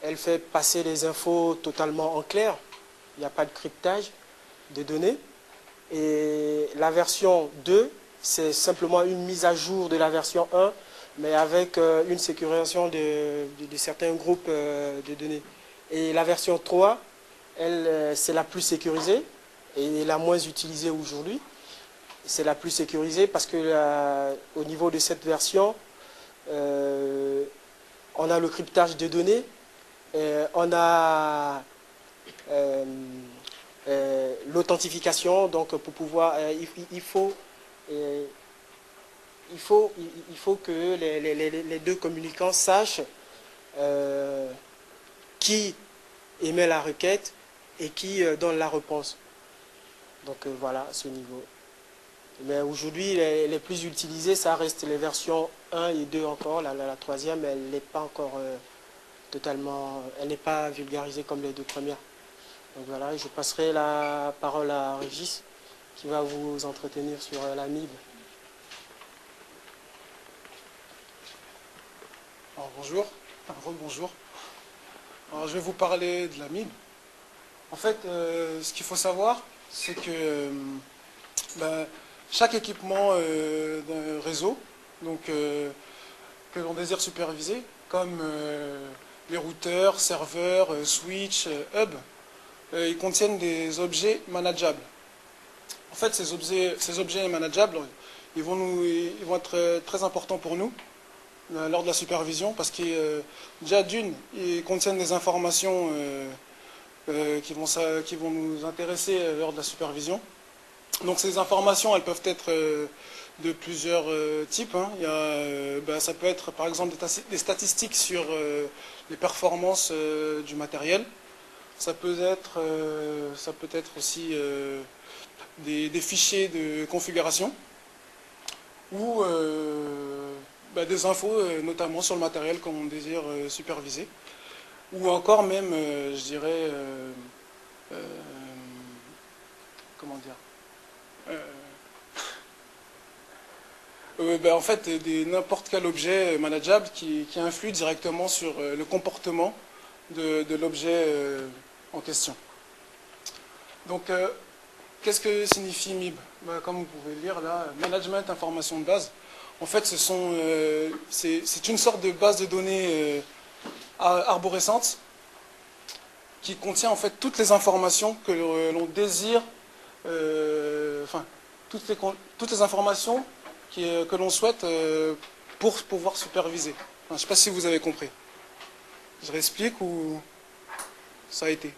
elle fait passer les infos totalement en clair. Il n'y a pas de cryptage de données. Et la version 2, c'est simplement une mise à jour de la version 1, mais avec une sécurisation de certains groupes de données. Et la version 3, elle, c'est la plus sécurisée et la moins utilisée aujourd'hui. C'est la plus sécurisée parce que au niveau de cette version, on a le cryptage des données, on a l'authentification, donc pour pouvoir, il faut que les deux communicants sachent qui émet la requête et qui donne la réponse. Donc voilà, à ce niveau. Mais aujourd'hui, les plus utilisées, ça reste les versions 1 et 2 encore. La troisième, elle n'est pas encore totalement, elle n'est pas vulgarisée comme les deux premières. Donc voilà, je passerai la parole à Régis, qui va vous entretenir sur la MIB. Alors bonjour, rebonjour. Alors je vais vous parler de la MIB. En fait, ce qu'il faut savoir, c'est que chaque équipement d'un réseau, donc, que l'on désire superviser, comme les routeurs, serveurs, switch, hub, ils contiennent des objets manageables. En fait, ces objets manageables, ils vont être très importants pour nous lors de la supervision, parce que déjà d'une, ils contiennent des informations qui vont nous intéresser lors de la supervision. Donc ces informations, elles peuvent être de plusieurs types. Hein. Ça peut être par exemple des statistiques sur les performances du matériel. Ça peut être aussi des fichiers de configuration ou des infos notamment sur le matériel qu'on désire superviser. Ou encore même, je dirais, comment dire, en fait, n'importe quel objet manageable qui influe directement sur le comportement de l'objet en question. Donc, qu'est-ce que signifie MIB? Comme vous pouvez le lire là, Management Information de Base. En fait, c'est une sorte de base de données arborescente qui contient en fait toutes les informations que l'on désire, toutes les informations que l'on souhaite pour pouvoir superviser. Je ne sais pas si vous avez compris. Je réexplique ou ça a été?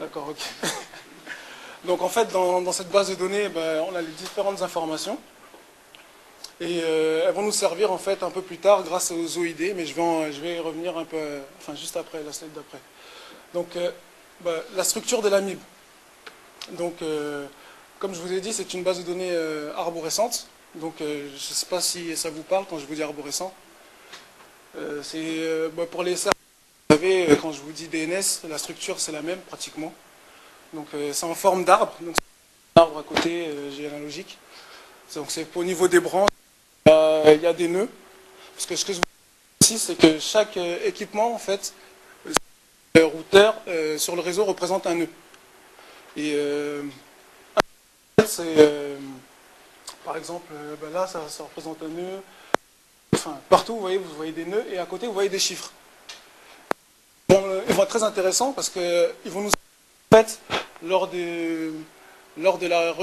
D'accord, ok. Donc en fait, dans cette base de données, on a les différentes informations. Et elles vont nous servir en fait un peu plus tard grâce aux OID, mais je vais y revenir un peu, juste après, la slide d'après. Donc la structure de la MIB. Donc comme je vous ai dit, c'est une base de données arborescente. Donc je ne sais pas si ça vous parle quand je vous dis arborescent. Pour les serveurs, vous savez, quand je vous dis DNS, la structure c'est la même pratiquement. Donc c'est en forme d'arbre. Donc c'est un arbre à côté généalogique. Donc c'est au niveau des branches. Il y a des nœuds, parce que ce que je vous dis ici, c'est que chaque équipement, en fait, le routeur sur le réseau représente un nœud. Et par exemple, là, ça représente un nœud. Enfin, partout, vous voyez des nœuds, et à côté, vous voyez des chiffres. Ils vont être très intéressants parce qu'ils vont nous en fait lors de la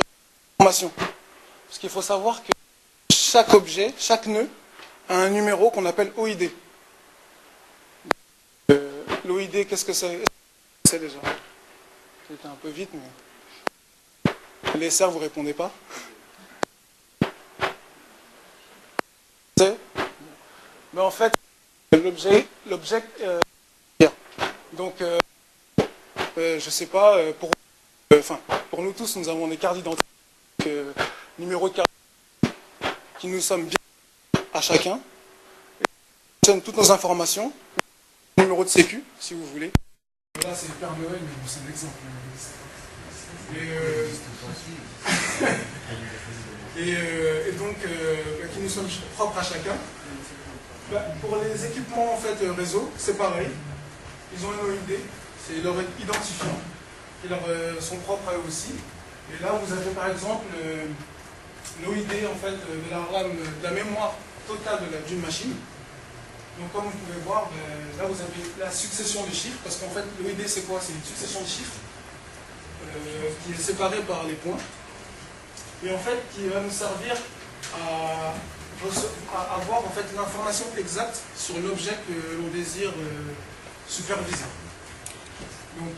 formation. Parce qu'il faut savoir que chaque objet, chaque nœud, a un numéro qu'on appelle OID. L'OID, qu'est-ce que c'est déjà? C'était un peu vite, mais les serfs, vous ne répondez pas. Mais en fait, l'objet. Donc, je ne sais pas, pour nous tous, nous avons des cartes d'identité, numéro de carte qui nous sommes bien à chacun. Nous donnent toutes nos informations, numéro de sécu, si vous voulez. Là, c'est le Père Noël, mais bon, c'est un exemple. Et donc, qui nous sommes propres à chacun. Pour les équipements en fait, réseau, c'est pareil. ils ont un OID, c'est leur identifiant, qui leur sont propres à eux aussi. Et là, vous avez par exemple l'OID en fait, de la RAM, de la mémoire totale d'une machine. Donc comme vous pouvez voir, là vous avez la succession de chiffres, parce qu'en fait l'OID c'est quoi? C'est une succession de chiffres qui est séparée par les points, et en fait qui va nous servir à avoir en fait l'information exacte sur l'objet que l'on désire superviser. Donc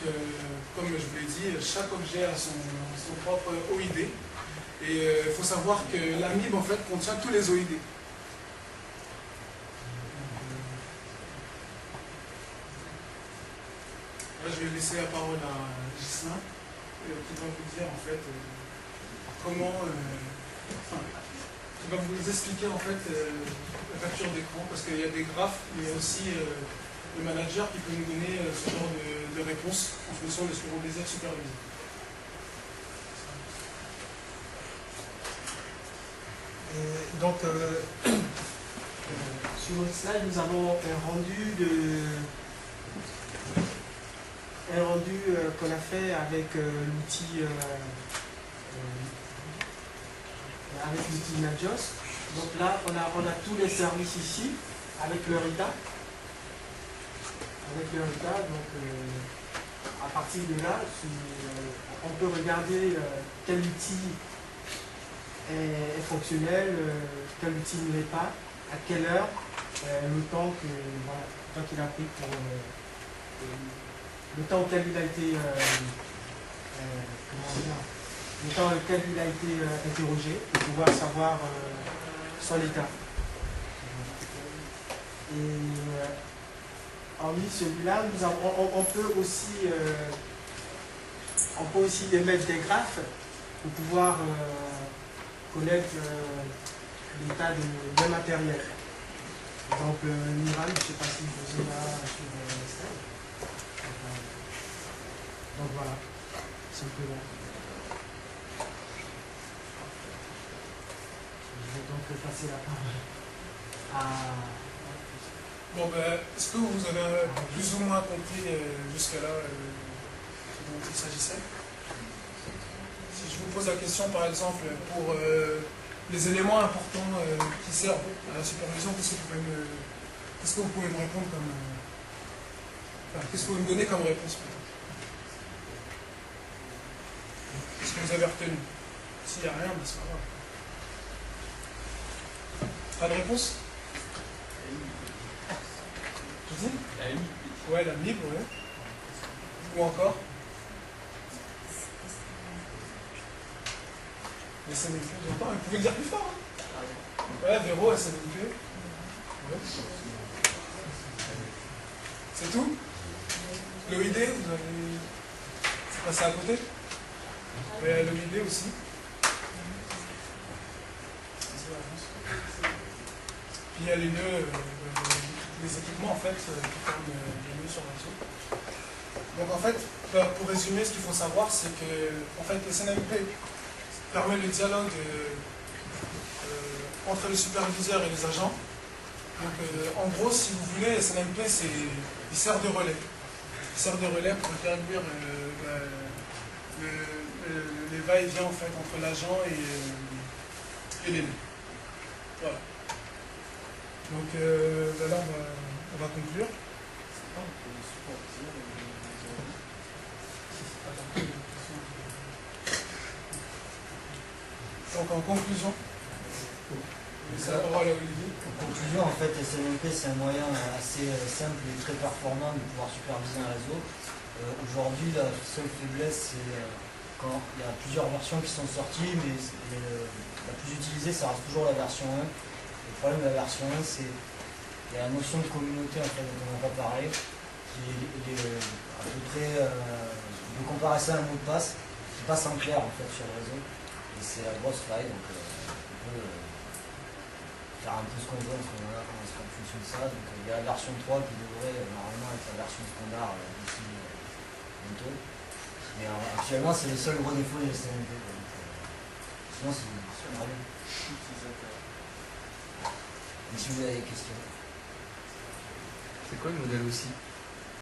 comme je vous l'ai dit, chaque objet a son propre OID, et il faut savoir que l'AMIB en fait contient tous les OID. Là, je vais laisser la parole à Ghislain, qui va vous dire en fait comment, qui va vous expliquer en fait la capture d'écran, parce qu'il y a des graphes, mais il y a aussi le manager qui peut nous donner ce genre de réponse en fonction de ce que l'on désire superviser. Donc, sur notre slide, nous avons un rendu qu'on a fait avec l'outil Nagios. Donc là, on a tous les services ici avec leur état. Donc à partir de là, on peut regarder quel outil est fonctionnel, quel outil ne l'est pas, à quelle heure, le temps qu'il a pris pour le temps auquel il a été le temps auquel il a été interrogé, pour pouvoir savoir son état. Et hormis celui-là, on peut aussi émettre des graphes pour pouvoir connaître l'état d'un matériel. Par exemple, l'IRAM, je ne sais pas si vous êtes là sur le slide. Donc voilà, simplement. Je vais donc passer la parole à... Bon, est-ce que vous avez plus ou moins compris jusqu'à là ce dont il s'agissait? Si je vous pose la question, par exemple, pour les éléments importants qui servent à la supervision, qu'est-ce que vous pouvez me répondre comme... qu'est-ce que vous me donnez comme réponse? Qu'est-ce que vous avez retenu? S'il n'y a rien, c'est pas grave. Pas de réponse? Tu dis? La MIB. Ouais, la MIB, ouais. Ou encore? Les SNMP, j'entends, vous pouvez le dire plus fort. Hein. Ouais, Véro, SNMP. Ouais. C'est tout? L'OID, vous avez... C'est passé à côté? Ouais, l'OID aussi. Puis il y a les nœuds, les équipements en fait, qui forment les nœuds sur le réseau. Donc en fait, pour résumer, ce qu'il faut savoir, c'est que en fait, le SNMP permet le dialogue entre les superviseurs et les agents. Donc en gros, si vous voulez, le SNMP, il sert de relais. Il sert de relais pour établir les va-et-vient en fait, entre l'agent et les nœuds. Voilà. Donc là, on va conclure. Donc en conclusion, En conclusion, en fait, SNMP, c'est un moyen assez simple et très performant de pouvoir superviser un réseau. Aujourd'hui, la seule faiblesse, c'est quand il y a plusieurs versions qui sont sorties, mais la plus utilisée, ça reste toujours la version 1. Le problème de la version 1, c'est qu'il y a la notion de communauté en fait, dont on n'a pas parlé, qui est à peu près de comparer ça à un mot de passe, qui passe en clair en fait sur le réseau. Et c'est la grosse faille, donc on peut faire un peu ce qu'on veut en fonction de ça. Donc il y a la version 3 qui devrait normalement être la version standard d'ici bientôt. Mais actuellement c'est le seul gros défaut des SNMP. Sinon c'est pas bien. Et si vous avez des questions. C'est quoi le modèle aussi?